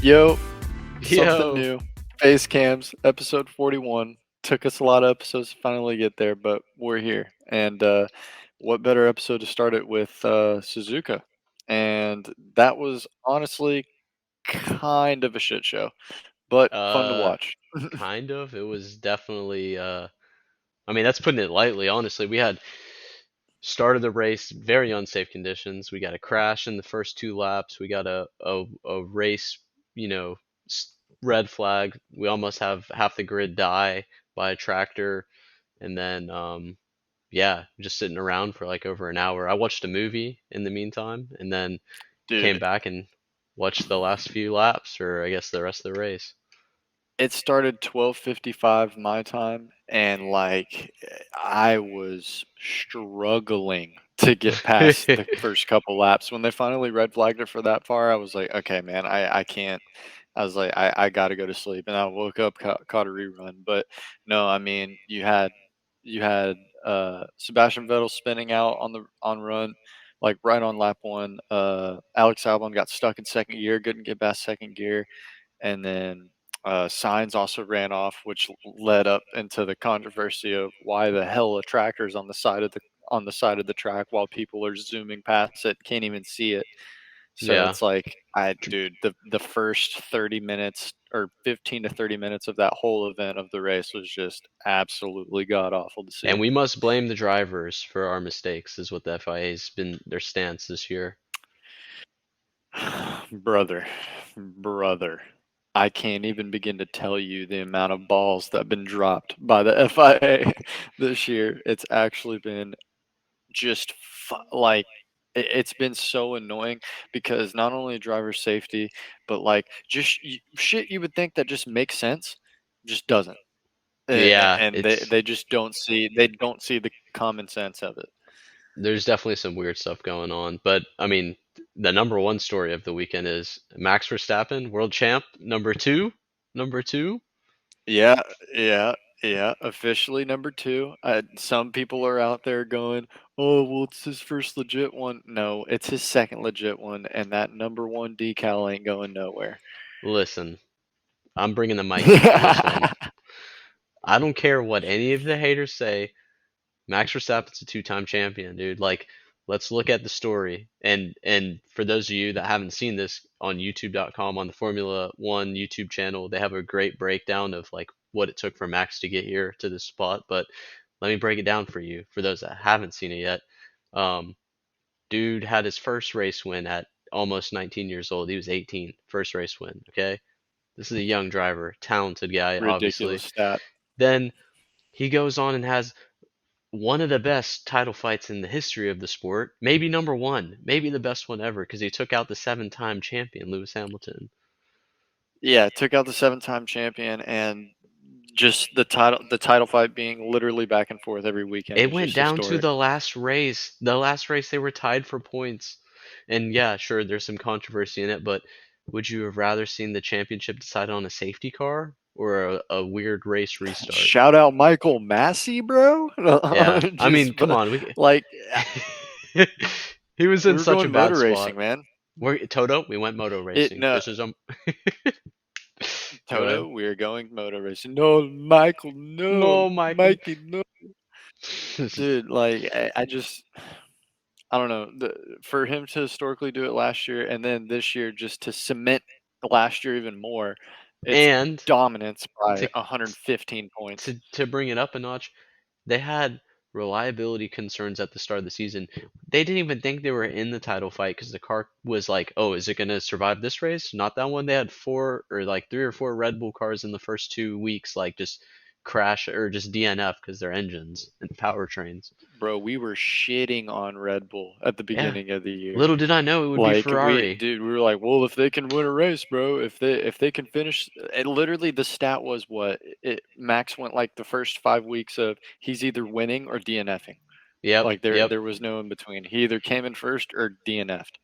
Yo, something Yo, new. Face cams, episode 41. Took us a lot of episodes to finally get there, but we're here. And what better episode to start it with Suzuka? And that was honestly kind of a shit show, but fun to uh, watch. kind of. It was definitely. I mean, that's putting it lightly. Honestly, we had started the race very unsafe conditions. We got a crash in the first two laps. We got a race, you know, red flag. We almost have half the grid die by a tractor, and then yeah, just sitting around for like over an hour. I watched a movie in the meantime, and then came Dude, back and watched the last few laps, or I guess the rest of the race. it started 12:55 my time, and like I was struggling to get past the first couple laps. When they finally red flagged it for that far, I was like, okay, man, I can't. I was like, I got to go to sleep, and I woke up, caught a rerun. But no, I mean, you had Sebastian Vettel spinning out on the on run, like right on lap one. Alex Albon got stuck in second gear, couldn't get past second gear, and then Signs also ran off, which led up into the controversy of why the hell a tractor's on the side of the track while people are zooming past it, can't even see it. So Yeah. it's like, dude, the first 30 minutes or 15 to 30 minutes of that whole event of the race was just absolutely god awful to And see. we must blame the drivers for our mistakes, is what the FIA's been their stance this year. brother, brother. I can't even begin to tell you the amount of balls that have been dropped by the FIA this year. It's actually been just like it's been so annoying because not only driver safety, but like just shit you would think that just makes sense, just doesn't. Yeah, And they it's they don't see the common sense of it. there's definitely some weird stuff going on, but I mean, the number one story of the weekend is Max Verstappen, world champ, number two. Yeah, yeah, yeah. Officially number two. Some people are out there going, "Oh, well, it's his first legit one." No, it's his second legit one, and that number one decal ain't going nowhere. Listen, I'm bringing the mic in for this one. I don't care what any of the haters say. Max Verstappen's a two-time champion, dude. Like, let's look at the story. And for those of you that haven't seen this on YouTube.com on the Formula One YouTube channel, they have a great breakdown of like what it took for Max to get here to this spot. But let me break it down for you, for those that haven't seen it yet. Um, Dude had his first race win at almost 19 years old. He was 18, first race win. Okay, this is a young driver, talented guy, Ridiculous obviously. stat. Then he goes on and has one of the best title fights in the history of the sport. Maybe number one, maybe the best one ever, because he took out the seven-time champion Lewis Hamilton. Yeah, took out the seven-time champion, and just the title fight being literally back and forth every weekend It is went just down to historic. the last race. The last race they were tied for points. And yeah, sure, there's some controversy in it, but would you have rather seen the championship decided on a safety car or a weird race restart? Shout out Michael Massey, bro. Yeah, I mean, Just come on, we like he was we in were such a going bad motor spot. racing, man. We're Toto, we went moto It racing. no This is go ahead. Toto, we are going motor racing. No, Michael, no, No, Michael. Mikey, no, dude. Like I just I don't know. For him to historically do it last year and then this year just to cement last year even more, it's And dominance by to 115 points. to bring it up a notch, they had reliability concerns at the start of the season. They didn't even think they were in the title fight because the car was like, "Oh, is it going to survive this race?" Not that one. They had four or like three or four Red Bull cars in the first 2 weeks, like just crash or just DNF because their engines and powertrains. Bro, we were shitting on Red Bull at the Yeah, beginning of the year. little did I know it would be Like Ferrari. we were like, well, if they can win a race, bro, if they can finish, and literally the stat was what Max went like the first 5 weeks of he's either winning or DNFing. Yep, Like there yep, there was no in between. He either came in first or DNF'd,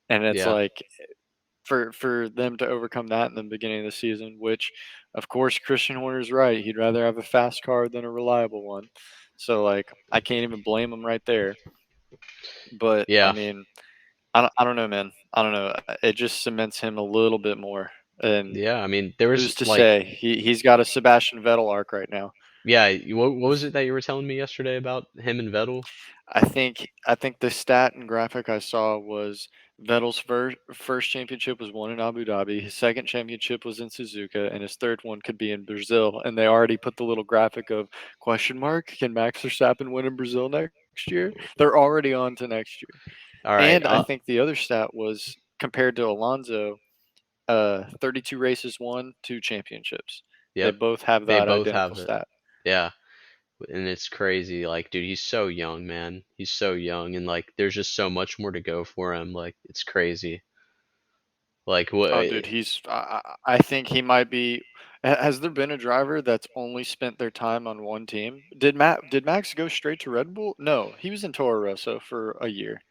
and it's yeah, like for them to overcome that in the beginning of the season, which of course Christian Horner's right. He'd rather have a fast car than a reliable one. So like I can't even blame him right there. But I yeah. mean, I don't know, man. I don't know. It just cements him a little bit more. And Yeah, I mean, there was who's to like, say? He's got a Sebastian Vettel arc right now. yeah, what was it that you were telling me yesterday about him and Vettel? I think the stat and graphic I saw was Vettel's first championship was won in Abu Dhabi. His second championship was in Suzuka, and his third one could be in Brazil. And they already put the little graphic of question mark: Can Max Verstappen win in Brazil next year? They're already on to next year. All right, And I think the other stat was compared to Alonso, 32 races won, two championships. They yep, both have they that both identical have it. stat. Yeah, and it's crazy. Like, dude, he's so young, man. He's so young, and like, there's just so much more to go for him. Like, it's crazy. Like, what? Oh, dude, I think he might be. Has there been a driver that's only spent their time on one team? Did Max go straight to Red Bull? No, he was in Toro Rosso for a year,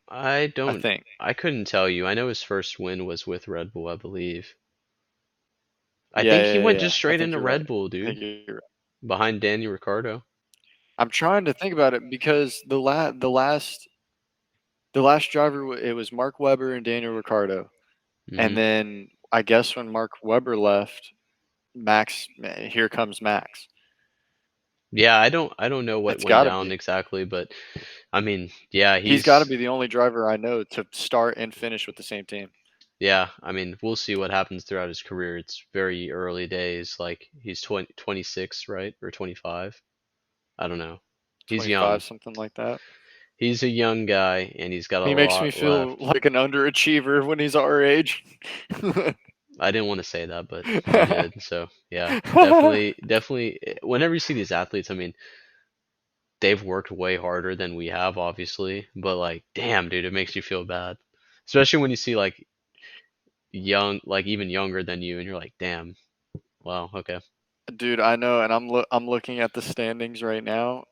I I don't. think. I couldn't tell you. I know his first win was with Red Bull, I believe. I Yeah, think he yeah, went yeah, just yeah. I straight think into you're right. Red Bull, I think dude, you're right. behind Danny Ricciardo. I'm trying to think about it because the last driver it was Mark Webber and Daniel Ricciardo, and Hmm. then I guess when Mark Webber left, here comes Max. Yeah, I don't know what It's went got to down be. exactly, but I mean, yeah, He's got to he's be the only driver I know to start and finish with the same team. yeah, I mean, we'll see what happens throughout his career. It's very early days. Like he's 26, right? Or 25. I don't know. He's 25, young. something like that. He's a young guy and he's got a He makes me lot feel left. like an underachiever when he's our age. I didn't want to say that, but you did. So, yeah, definitely whenever you see these athletes, I mean, they've worked way harder than we have, obviously, but like, damn, dude, it makes you feel bad. Especially when you see like young, like even younger than you and you're like, damn, wow, okay. Dude, I know, and I'm looking at the standings right now.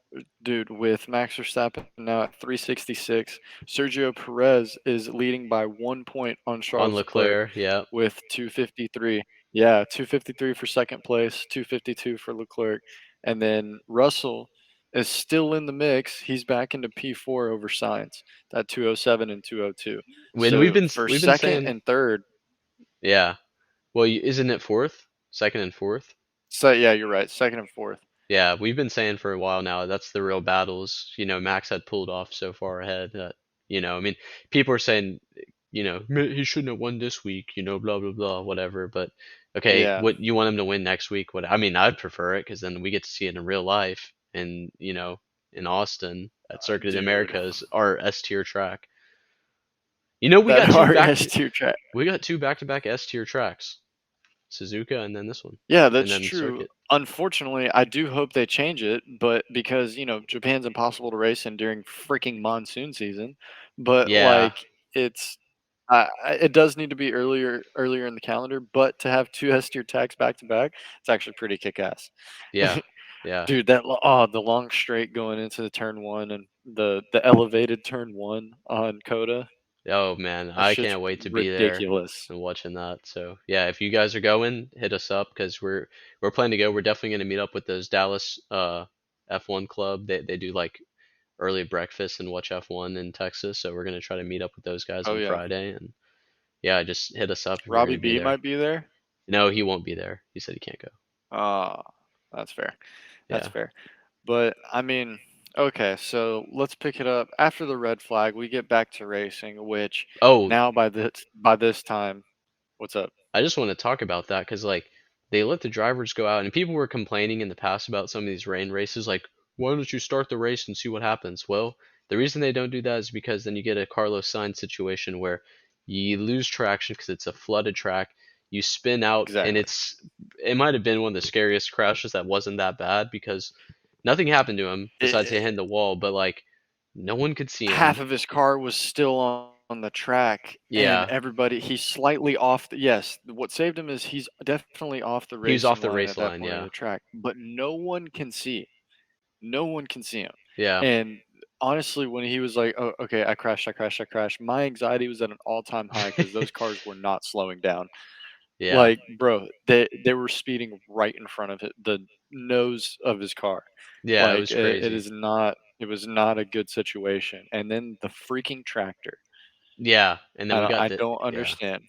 Dude, with Max Verstappen now at 366, Sergio Perez is leading by 1 point on On Charles Leclerc Leclerc, yeah. with 253. Yeah, 253 for second place, 252 for Leclerc. And then Russell is still in the mix. He's back into P4 over Sainz, that 207 and 202. When So for we've been second saying, and third, yeah. Well, isn't it fourth, second and fourth? so yeah, you're right, second and fourth. Yeah, we've been saying for a while now that's the real battles. Max had pulled off so far ahead that, I mean, people are saying, he shouldn't have won this week, blah, blah, blah, whatever. But okay, Yeah. what you want him to win next week? What I mean, I'd prefer it because then we get to see it in real life and, in Austin at Circuit of the Dude, Americas, our S tier track. We got that two RS tier track. back to back S tier tracks, Suzuka and then this one, Yeah, and that's then true. Circuit. Unfortunately, I do hope they change it, but because, Japan's impossible to race in during freaking monsoon season. But Yeah, like it's it does need to be earlier in the calendar, but to have two S tier tracks back to back, it's actually pretty kick ass. yeah, yeah. Dude, the long straight going into the turn one and the elevated turn one on Coda, Oh man, that I shit's can't wait to be there ridiculous. and watching that. So yeah, if you guys are going, hit us up because we're planning to go. We're definitely going to meet up with those Dallas F1 club. They do like early breakfast and watch F1 in Texas. So we're going to try to meet up with those guys Oh on yeah. Friday. And yeah, just hit us up if you're going Robbie to be B there. might be there. No, he won't be there. He said he can't go. Ah, that's fair. That's Yeah. fair. But I mean, okay, so let's pick it up after the red flag. We get back to racing, which Oh, now by this time, what's up? I just want to talk about that because like they let the drivers go out, and people were complaining in the past about some of these rain races. Like, why don't you start the race and see what happens? Well, the reason they don't do that is because then you get a Carlos Sainz situation where you lose traction because it's a flooded track. You spin out, and Exactly. it might have been one of the scariest crashes that wasn't that bad because nothing happened to him besides he It, hitting the wall, but like no one could see him. half of his car was still on the track, and Yeah, he's slightly off. Yes, what saved him is he's definitely off the he was off racing the line race at that line. point of Yeah, the track, but no one can see. No one can see him. yeah, And honestly, when he was like, "Oh, okay, I crashed, I crashed, I crashed," my anxiety was at an all-time high because those cars were not slowing down. yeah. Like, bro, they were speeding right in front of the nose of his car. Yeah, it Like, was it crazy. is not. It was not a good situation. And then the freaking tractor. Yeah, and then I we don't, got I the don't yeah. understand.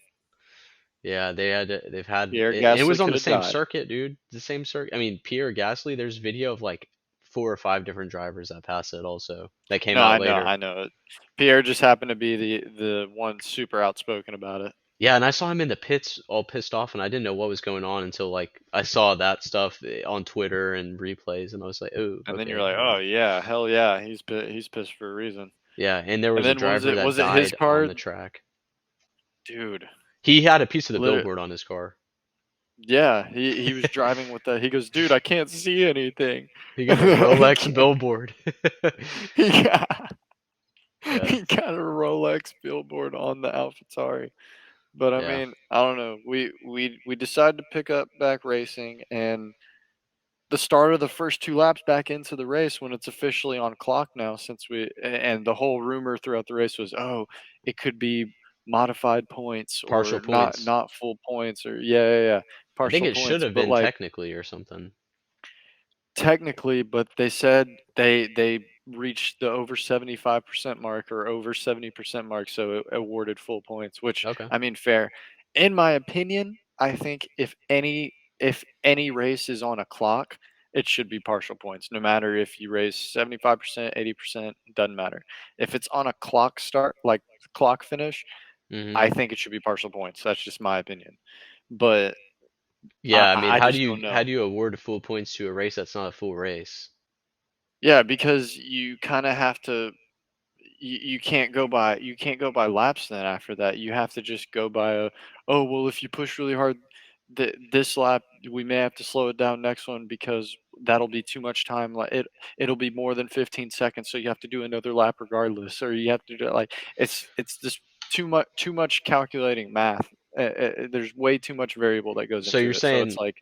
Yeah, they've had Pierre it was Gasly on could the have same died. circuit, dude. The same circuit. I mean, Pierre Gasly, there's video of like 4 or 5 different drivers that passed it also that came No, out I know, later. I know. Pierre just happened to be the one super outspoken about it, Yeah, and I saw him in the pits all pissed off, and I didn't know what was going on until like I saw that stuff on Twitter and replays, and I was like, oh, and then you're okay, like, all oh right. yeah, hell yeah, he's pissed for a reason. Yeah, and there And was a then what was driver it? that Was it his died on car, the track. dude? He had a piece of the Literally, billboard on his car. yeah. He was driving with that. He goes, dude, I can't see anything. He got a I Rolex can't. billboard. He got, Yeah, he got a Rolex billboard on the AlphaTauri. But I yeah. mean, I don't know. We decided to pick up back racing, and the start of the first 2 laps back into the race when it's officially on clock now, since and the whole rumor throughout the race was, "Oh, it could be modified points Partial or not points. not full points," or yeah, I think partial it should points, have but, been like, technically or something. technically, but they said they reached the over 75% mark or over 70% mark, so it awarded full points, which, Okay. I mean, fair. In my opinion, I think if any race is on a clock, it should be partial points, no matter if you race 75%, 80%, doesn't matter. If it's on a clock start, like clock finish, Hmm. I think it should be partial points. That's just my opinion. But Yeah, I mean, I just don't how know. do you award full points to a race that's not a full race? Yeah, because you kind of have to you can't go by laps then after that. You have to just go by a, oh well, if you push really hard this lap, we may have to slow it down next one because that'll be too much time. Like it'll be more than 15 seconds, so you have to do another lap regardless, or you have to do like it's just too much calculating math. There's way too much variable that goes So into you're it. So it's saying, like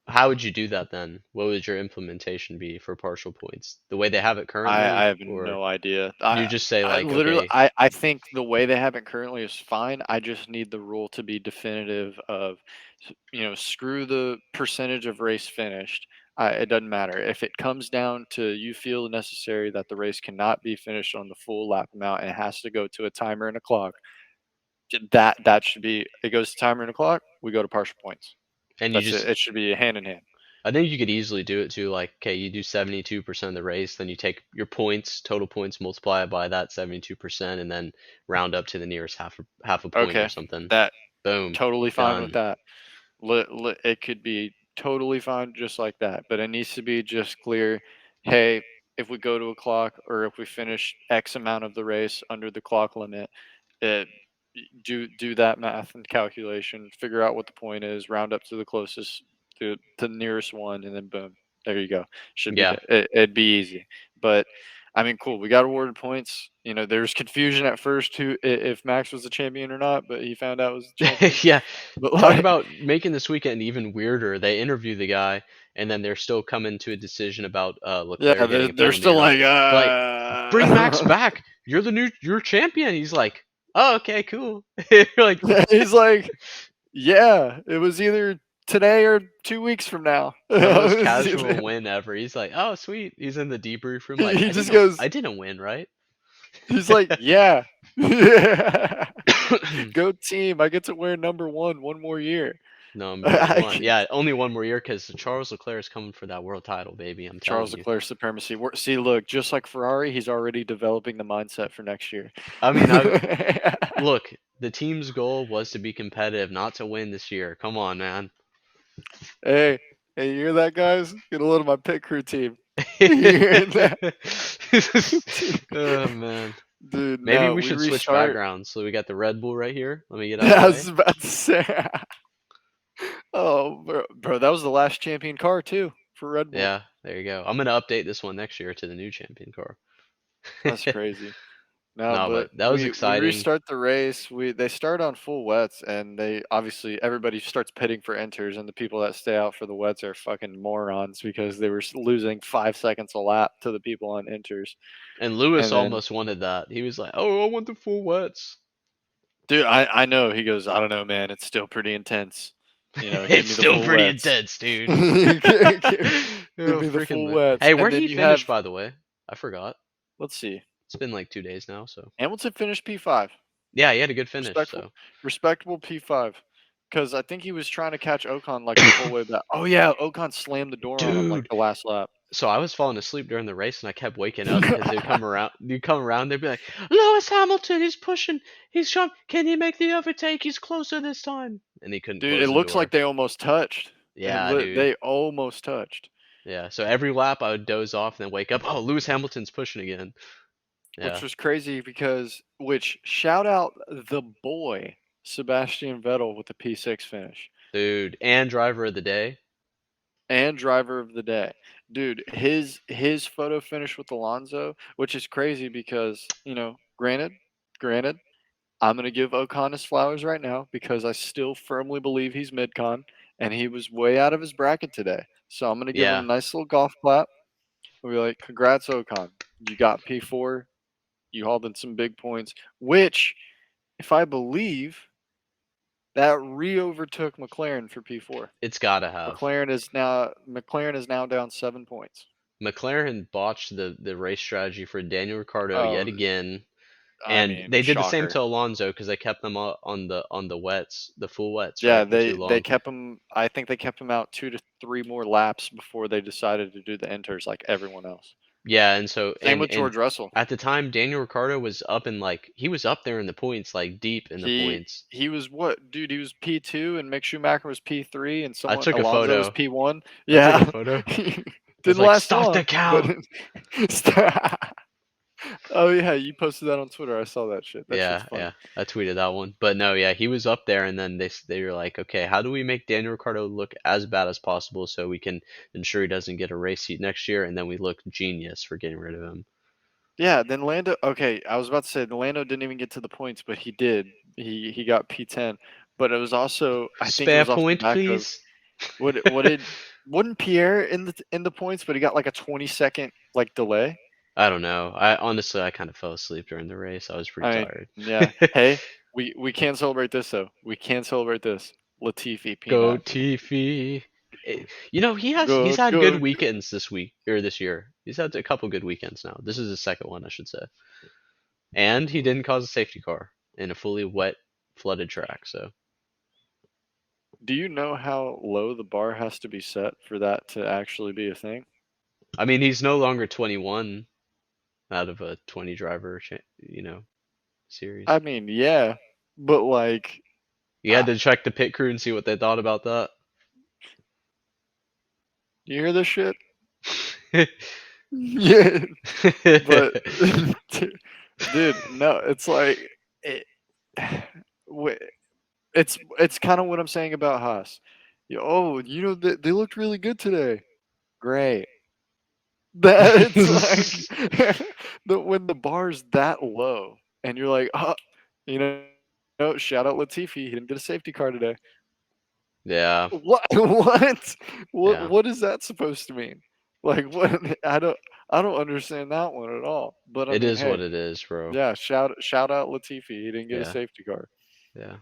how would you do that then? What would your implementation be for partial points? The way they have it I currently, have or no idea. you just say I like, literally okay, I think the way they have it currently is fine. I just need the rule to be definitive of, screw the percentage of race finished. It doesn't matter. If it comes down to you feel necessary that the race cannot be finished on the full lap amount and it has to go to a timer and a clock, that should be it goes to timer and a clock, we go to partial points. and you That's it. just, It should be hand in hand. I think you could easily do it too. Like, okay, you do 72% of the race, then you take your points, total points, multiply it by that 72%, and then round up to the nearest half a point or Okay. something. That Boom, totally fine with done. that. It could be totally fine just like that, but it needs to be just clear. Hey, if we go to a clock or if we finish X amount of the race under the clock limit, it, do that math and calculation, figure out what the point is, round up to the closest, to the nearest one, and then boom, there you go. Should be Yeah, it'd be easy, but. I mean, cool. We got awarded points. There's confusion at first who if Max was the champion or not, but he found out was the champion. yeah. But Talk like, about making this weekend even weirder. They interview the guy, and then they're still coming to a decision about yeah, Leclerc they're getting a they're penalty still or not. like, They're like, bring Max back. You're champion. He's like, oh, okay, cool. You're like, he's like, yeah, it was either today or 2 weeks from now. the most casual win ever. He's like, oh, sweet. He's in the debrief room, like, He just goes, I didn't win, right? he's like, yeah, yeah, go team! I get to wear number one more year. Number I one. can- Yeah, only one more year because Charles Leclerc is coming for that world title, baby. I'm telling Charles you. Leclerc supremacy. See, look, just like Ferrari, he's already developing the mindset for next year. I mean, I look. The team's goal was to be competitive, not to win this year. Come on, man. Hey, hey, you hear that, guys? Get a load of my pit crew team. You hear that? Oh man. Dude, Maybe no, we we should switch restart. backgrounds. So we got the Red Bull right here. Let me get out of the I was way. about to say. Oh, bro, that was the last champion car too for Red Bull. Yeah, there you go. I'm gonna update this one next year to the new champion car. That's crazy. No, No, but but that was we exciting. restart the race. They start on full wets, and they obviously everybody starts pitting for inters, and the people that stay out for the wets are fucking morons because they were losing 5 seconds a lap to the people on inters. And Lewis And then, almost wanted that. He was like, "Oh, I want the full wets." dude, I know he goes. I don't know, man. It's still pretty intense. Give It's me the still full pretty wets. intense, dude. Give Oh, me the freaking full Lewis. wets, Hey, and where'd then he you have. finish, by the way? I forgot. Let's see. It's been like 2 days now, so Hamilton finished P5. yeah, he had a good finish. Respectful, So respectable P5. because I think he was trying to catch Ocon like the whole way back. Oh yeah, Ocon slammed the door on him like Dude, the last lap. so I was falling asleep during the race and I kept waking up because they'd come around, they'd be like, Lewis Hamilton, he's pushing, he's trying, can he make the overtake? He's closer this time. And he couldn't Dude, it close the looks like door. they almost touched. Yeah, dude. They almost touched, Yeah. So every lap I would doze off and then wake up. Oh, Lewis Hamilton's pushing again. which Yeah. was crazy because which shout out the boy Sebastian Vettel with the P6 finish Dude. And driver of the day. and driver of the day. Dude, his photo finish with Alonso, which is crazy because, granted, I'm going to give Ocon his flowers right now because I still firmly believe he's mid-con and he was way out of his bracket today. So I'm going to give him Yeah. a nice little golf clap. We'll be like, congrats, Ocon. You got P4. You hauled in some big points, which, if I believe, that re-overtook McLaren for P4. It's gotta have. McLaren is now down 7 points. McLaren botched the race strategy for Daniel Ricciardo yet Oh, again. I And mean, they did the same shocker. to Alonso because they kept them on the wets, the full wets, Yeah, right, for too they long. kept him. I think they kept him out 2 to 3 more laps before they decided to do the inters like everyone else. Yeah, and so Same with and George Russell. at the time Daniel Ricciardo was up in like he was up there in the points, like deep in the He points. he was what, dude? He was P2 and Mick Schumacher was P3 and I someone took a Alonso was photo. P1. I took a Yeah, photo. I was didn't like, last stop the long, but count. oh yeah, you posted that on Twitter. I saw that shit. That shit's Yeah, funny. yeah. I tweeted that one. But no, yeah, he was up there and then they were like, "Okay, how do we make Daniel Ricciardo look as bad as possible so we can ensure he doesn't get a race seat next year and then we look genius for getting rid of him." Yeah, then Lando. Okay, I was about to say the Lando didn't even get to the points, but he did. He got P10, but it was also I think it Spare was off the point, back of please. what did wasn't Pierre in the points, but he got like a 20-second like delay. I don't know. I honestly I kind of fell asleep during the race. I was pretty I mean, tired. yeah. Hey, we can't celebrate this though. We can't celebrate this. Latifi Go P9. Tiffy. He's Good, had good good. weekends this week or this year. He's had a couple good weekends now. This is his second one, I should say. And he didn't cause a safety car in a fully wet, flooded track. So Do you know how low the bar has to be set for that to actually be a thing? I mean, he's no longer 21 out of a 20 driver, series. I mean, yeah, but like, You uh, had to check the pit crew and see what they thought about that. you hear this shit? Yeah, but dude, no, it's like it. It's kind of what I'm saying about Haas. Oh, they looked really good today. Great. That's like when the bar's that low, and you're like, you know, shout out Latifi. He didn't get a safety car today. Yeah, What? What? What? yeah. What is that supposed to mean? Like, what? I don't understand that one at all. But I It mean, is what hey, it is, bro. yeah, shout out Latifi. He didn't get a Yeah, safety car. yeah.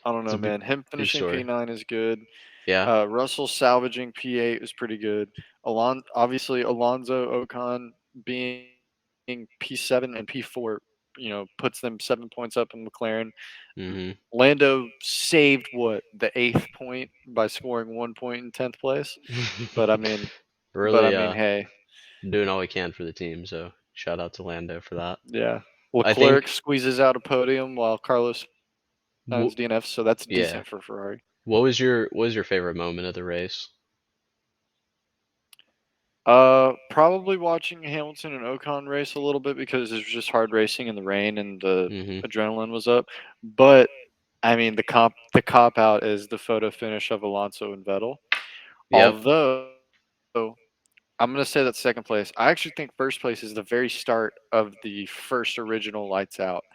I don't It's know, a man. Him good finishing story. P9 is good. Yeah. Russell salvaging P8 is pretty good. Obviously Alonso Ocon being P7 and P4, puts them 7 points up in McLaren. Mhm. Lando saved the eighth point by scoring 1 point in 10th place. But I mean, but I Really, mean, hey, doing all we can for the team. So shout out to Lando for that. yeah. I Leclerc think. squeezes out a podium while Carlos signs wh- DNF, so that's Yeah. decent for Ferrari. What was your favorite moment of the race? Probably watching Hamilton and Ocon race a little bit because it was just hard racing in the rain and the Mhm. adrenaline was up. But I mean, the cop out is the photo finish of Alonso and Vettel. Yep. Although I'm gonna say that second place. I actually think first place is the very start of the first original Lights Out.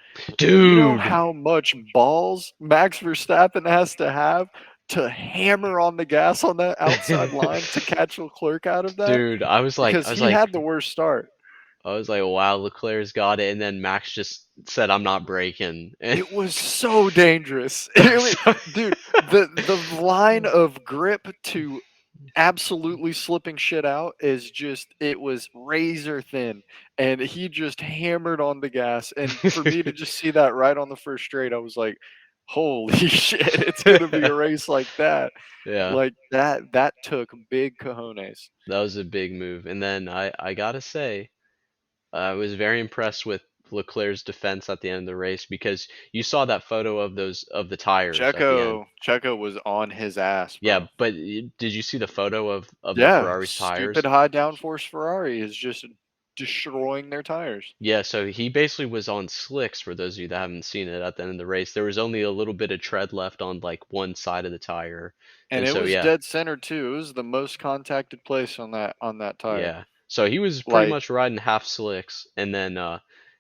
You know Dude. how much balls Max Verstappen has to have to hammer on the gas on that outside line to catch Leclerc out of that? Dude, I was like, Because I was he like, had the worst start. I was like, wow, Leclerc's got it, and then Max just said, "I'm not breaking," and It was so dangerous. I was Dude, the line of grip to absolutely slipping shit out is just it was razor thin, and he just hammered on the gas, and for me to just see that right on the first straight, I was like, holy shit, it's gonna be a race like that. Yeah, Like that took big cojones. that was a big move. And then I gotta say, I was very impressed with Leclerc's defense at the end of the race because you saw that photo of those of the tires at the end. Checo was on his ass, Yeah, bro. but did you see the photo of the Yeah, Ferrari's stupid tires? high downforce Ferrari is just destroying their tires. Yeah, so he basically was on slicks for those of you that haven't seen it at the end of the race. There was only a little bit of tread left on like one side of the tire. And And it so was yeah, dead center too. It was the most contacted place on that tire. yeah. So he was pretty Like, much riding half slicks and then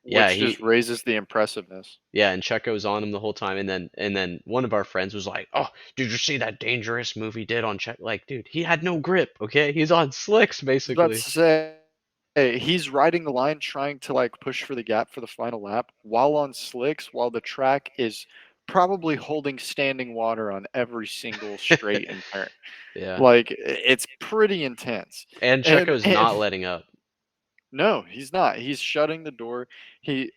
yeah, which just raises the impressiveness. yeah, and Checo's on him the whole time and then one of our friends was like, "Oh, did you see that dangerous move he did on Checo?" Like, dude, he had no grip, okay? He's on slicks I was about to basically. say, hey, he's riding the line trying to like push for the gap for the final lap while on slicks, while the track is probably holding standing water on every single straight and turn. Yeah. Like it's pretty intense. And Checo's And not letting up. no, he's not. He's shutting the door. He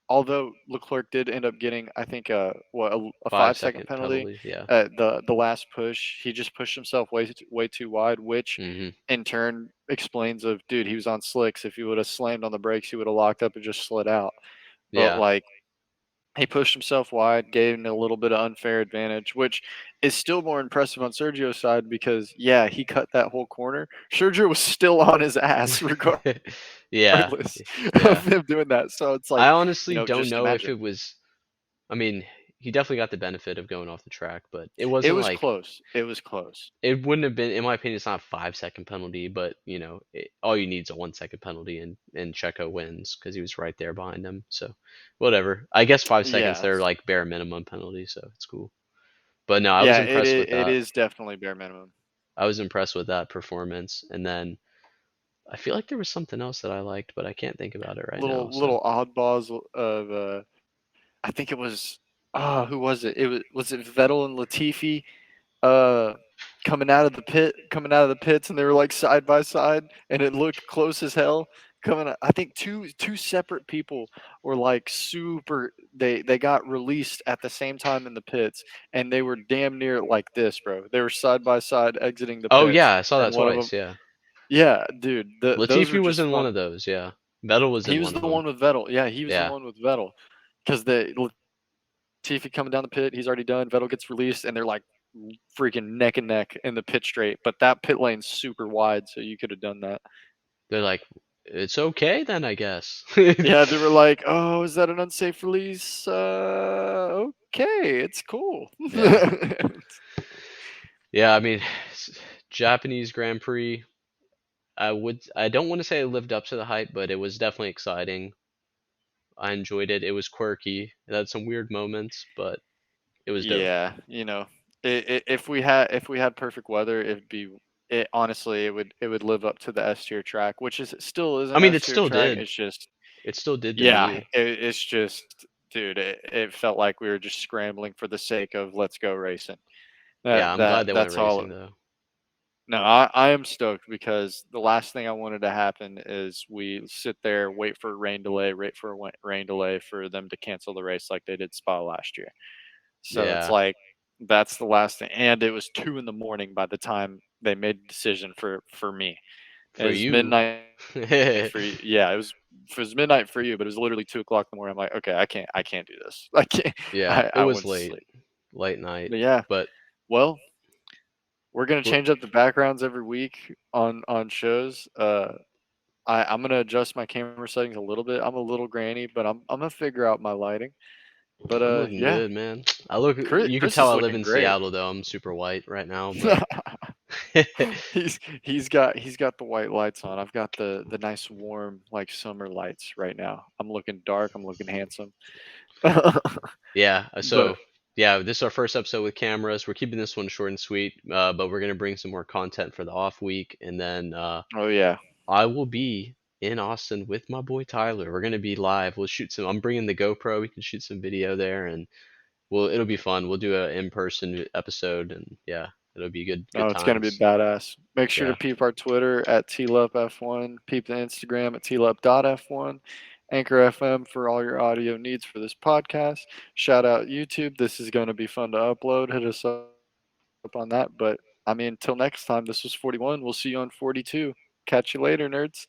Although Leclerc did end up getting, I think, a 5 second 5 second penalty penalty, yeah. at the last push. He just pushed himself way too wide, which Mhm. in turn explains of dude, he was on slicks. If he would have slammed on the brakes, he would have locked up and just slid out. But Yeah. like he pushed himself wide, gave him a little bit of unfair advantage, which is still more impressive on Sergio's side because yeah, he cut that whole corner. Sergio was still on his ass Yeah. regardless of Yeah. him doing that. So it's I like, honestly don't just know if imagine. it was I mean, he definitely got the benefit of going off the track, but it It wasn't was like close. It was close. it wouldn't have been in my opinion it's not a 5 second penalty, but all you need is a 1 second penalty and Checo wins because he was right there behind him. So whatever. I guess 5 seconds Yeah. they're like bare minimum penalty, so it's cool. But no, I was Yeah, impressed with it that. is definitely bare minimum. I was impressed with that performance. And then I feel like there was something else that I liked, but I can't think about it right now. So Little oddballs of I think it was who was it? Was it Vettel and Latifi uh coming out of the pits and they were like side by side and it looked close as hell coming I think two separate people were like super they got released at the same time in the pits and they were damn near like this, bro. They were side by side exiting the oh pits yeah, I saw and that one of them twice. Yeah, yeah, dude, those Latifi were was just in one fun. of those. Yeah, Vettel was He in was one of the them. one with Vettel. Yeah, he was the Yeah, one with Vettel because the Latifi coming down the pit, he's already done. Vettel gets released, and they're like freaking neck and neck in the pit straight. But that pit lane's super wide, so you could have done that. they're like, it's okay then, I guess. Yeah, they were like, "Oh, is that an unsafe release? Okay, it's cool." Yeah, yeah. I mean, Japanese Grand Prix. I don't want to say it lived up to the hype, but it was definitely exciting. I enjoyed it. It was quirky. It had some weird moments, but it was dope. Yeah, if we had perfect weather, it'd be it honestly it would live up to the S tier track, which is still is I an mean, S it tier still track. did. It's just It still did to yeah, me. it's just dude, it felt like we were just scrambling for the sake of let's go racing. Yeah, I'm glad they went That's all. racing though. No, I am stoked because the last thing I wanted to happen is we sit there, wait for a rain delay, wait for a rain delay for them to cancel the race like they did Spa last year. So it's Yeah, like that's the last thing, and it was 2 in the morning by the time they made the decision for me. It for was you. midnight for you. Yeah, it was midnight for you, but it was literally 2 o'clock in the morning. I'm like, okay, I can't do this. I can't. Yeah, it I was went to late, sleep. late night, But yeah, but well, we're gonna we're, change up the backgrounds every week on shows. I'm gonna adjust my camera settings a little bit. I'm a little grainy, but I'm gonna figure out my lighting. But I'm looking yeah, good, man. I look. You can Chris tell is I live looking in great. Seattle though. I'm super white right now, but He's got the white lights on. I've got the nice warm like summer lights right now. I'm looking dark. I'm looking handsome. yeah. But So yeah, this is our first episode with cameras. We're keeping this one short and sweet, but we're gonna bring some more content for the off week, and then oh yeah, I will be in Austin with my boy Tyler. We're gonna be live. We'll shoot some. I'm bringing the GoPro. We can shoot some video there, and it'll be fun. We'll do a in-person episode, and yeah, it'll be good oh it's gonna be times. badass. Make sure to Yeah. peep our Twitter at TLUPF1. Peep the Instagram at TLUP.F1. Anchor FM for all your audio needs for this podcast. Shout out YouTube. This is going to be fun to upload. Hit us up on that. But I mean, until next time, this was 41. We'll see you on 42. Catch you later, nerds.